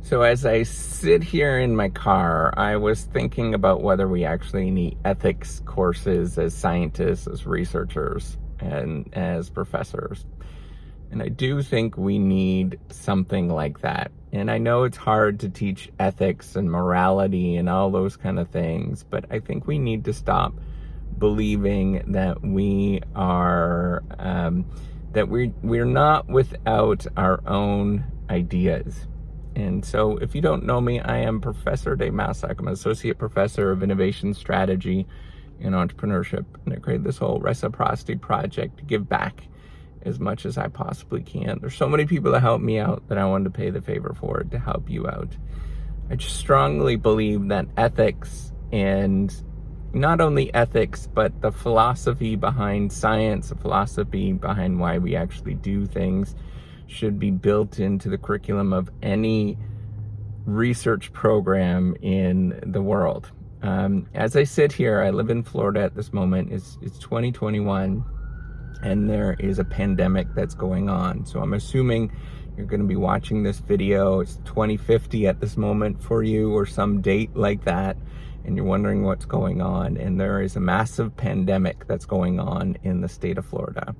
So as I sit here in my car, I was thinking about whether we actually need ethics courses as scientists, as researchers, and as professors. And I do think we need something like that. And I know it's hard to teach ethics and morality and all those kind of things, but I think we need to stop believing that we are, we're not without our own ideas. And so if you don't know me, I am Professor Dave Massac. I'm an associate professor of innovation strategy and entrepreneurship. And I created this whole reciprocity project to give back as much as I possibly can. There's so many people that help me out that I wanted to pay the favor for it to help you out. I just strongly believe that ethics, and not only ethics, but the philosophy behind science, the philosophy behind why we actually do things, should be built into the curriculum of any research program in the world. As I sit here, I live in Florida at this moment. It's 2021, and there is a pandemic that's going on. So I'm assuming you're going to be watching this video. It's 2050 at this moment for you, or some date like that, and you're wondering what's going on. And there is a massive pandemic that's going on in the state of Florida.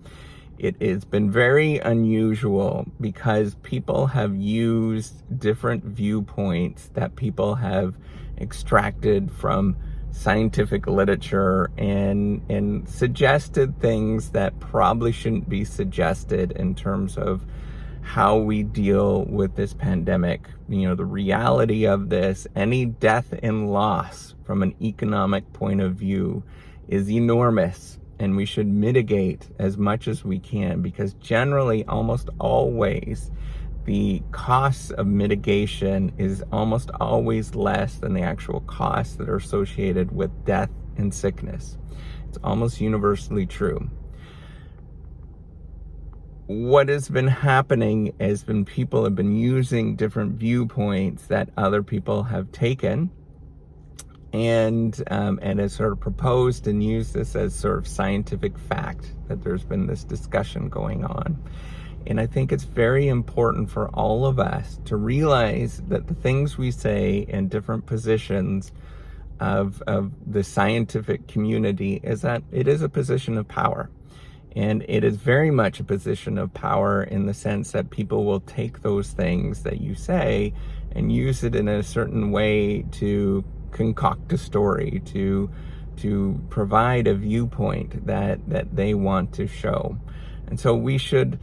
It has been very unusual because people have used different viewpoints that people have extracted from scientific literature and suggested things that probably shouldn't be suggested in terms of how we deal with this pandemic. You know, the reality of this, any death and loss from an economic point of view is enormous. And we should mitigate as much as we can, because generally, almost always, the costs of mitigation is almost always less than the actual costs that are associated with death and sickness. It's almost universally true. What has been happening has been people have been using different viewpoints that other people have taken, and has sort of proposed and used this as sort of scientific fact, that there's been this discussion going on. And I think it's very important for all of us to realize that the things we say in different positions of the scientific community is that it is a position of power. And it is very much a position of power in the sense that people will take those things that you say and use it in a certain way to concoct a story, to provide a viewpoint that they want to show. And so we should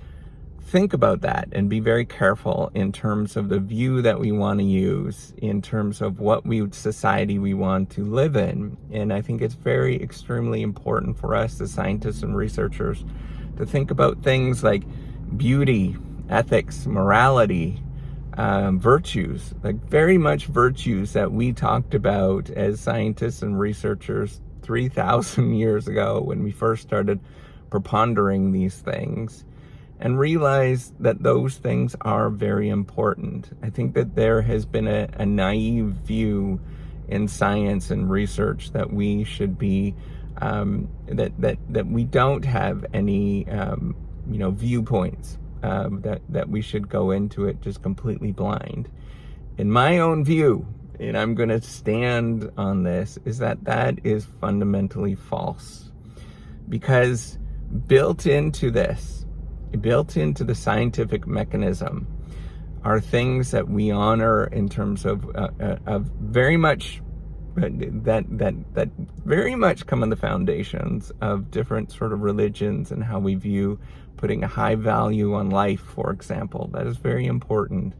think about that and be very careful in terms of the view that we want to use, in terms of what society we want to live in. And I think it's very extremely important for us as scientists and researchers to think about things like beauty, ethics, morality, virtues, like very much virtues that we talked about as scientists and researchers 3,000 years ago when we first started prepondering these things, and realize that those things are very important. I think that there has been a naive view in science and research that we should be, that we don't have any, viewpoints. That we should go into it just completely blind. In my own view, and I'm going to stand on this, is that is fundamentally false. Because built into the scientific mechanism, are things that we honor in terms of very much that very much come in the foundations of different sort of religions and how we view putting a high value on life, for example. That is very important.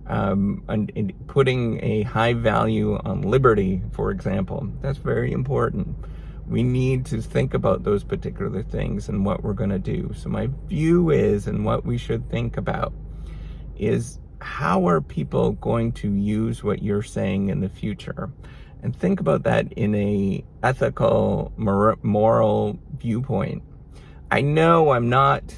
And putting a high value on liberty, for example, that's very important. We need to think about those particular things and what we're going to do. So my view is, and what we should think about is, how are people going to use what you're saying in the future? And think about that in a ethical, moral viewpoint. I know I'm not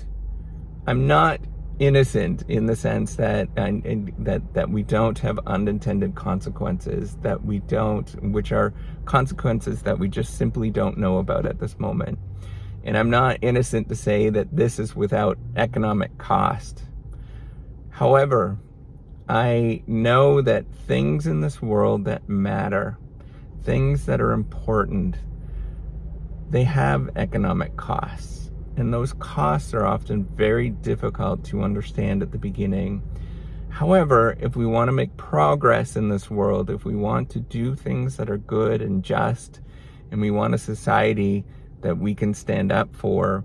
innocent in the sense that that we don't have unintended consequences, which are consequences that we just simply don't know about at this moment. And I'm not innocent to say that this is without economic cost. However, I know that things in this world that matter, things that are important, they have economic costs. And those costs are often very difficult to understand at the beginning. However, if we want to make progress in this world, if we want to do things that are good and just, and we want a society that we can stand up for,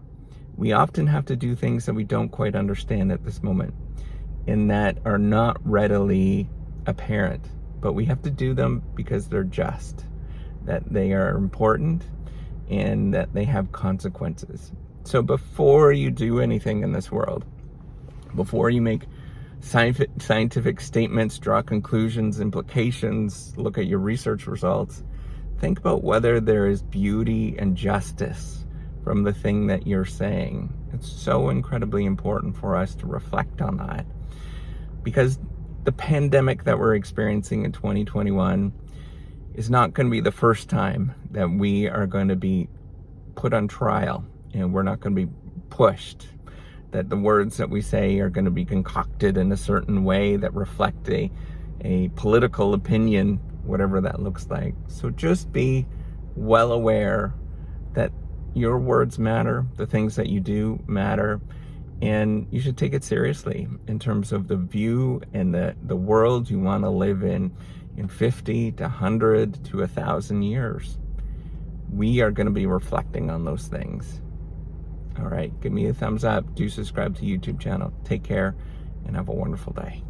we often have to do things that we don't quite understand at this moment and that are not readily apparent. But we have to do them because they're just, that they are important, and that they have consequences. So before you do anything in this world, before you make scientific statements, draw conclusions, implications, look at your research results, think about whether there is beauty and justice from the thing that you're saying. It's so incredibly important for us to reflect on that, because the pandemic that we're experiencing in 2021 is not going to be the first time that we are going to be put on trial, and we're not going to be pushed, that the words that we say are going to be concocted in a certain way that reflect a political opinion, whatever that looks like. So just be well aware that your words matter, the things that you do matter, and you should take it seriously in terms of the view and the world you want to live in 50 to 100 to 1,000 years. We are going to be reflecting on those things. All right, give me a thumbs up. Do subscribe to the YouTube channel. Take care and have a wonderful day.